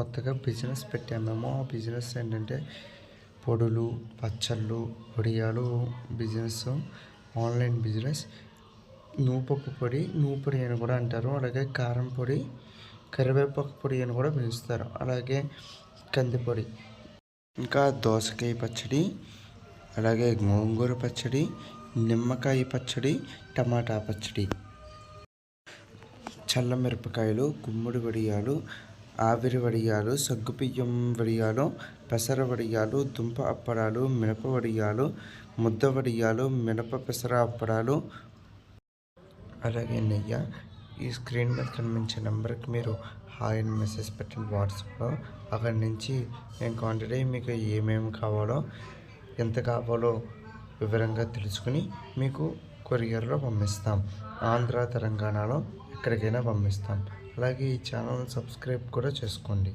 కొత్తగా బిజినెస్ పెట్టాము. ఆ బిజినెస్ ఏంటంటే పొడులు, పచ్చళ్ళు, వడియాలు బిజినెస్, ఆన్లైన్ బిజినెస్. నూపప్పు పొడి, నూపొడి అని కూడా అంటారు. అలాగే కారం పొడి, కరివేపాకు పొడి అని కూడా పిలుస్తారు. అలాగే కందిపొడి, ఇంకా దోసకాయ పచ్చడి, అలాగే గోంగూర పచ్చడి, నిమ్మకాయ పచ్చడి, టమాటా పచ్చడి, చల్ల మిరపకాయలు, గుమ్మడి వడియాలు, ఆవిరి వడియాలు, సగ్గుబియ్యం వడియాలు, పెసర వడియాలు, దుంప అప్పడాలు, మినప వడియాలు, ముద్ద వడియాలు, మినప పెసర అప్పడాలు, అలాగే నెయ్యి. ఈ స్క్రీన్ మీద కనిపించే నెంబర్కి మీరు హాయ్ అని మెసేజ్ పెట్టండి వాట్సాప్లో. అక్కడి నుంచి నేను క్వాంటిటీ మీకు ఏమేమి కావాలో, ఎంత కావాలో వివరంగా తెలుసుకుని మీకు కొరియర్లో పంపిస్తాం. ఆంధ్ర, తెలంగాణలో ఎక్కడికైనా పంపిస్తాం. అలాగే ఈ ఛానల్ సబ్స్క్రైబ్ కూడా చేసుకోండి.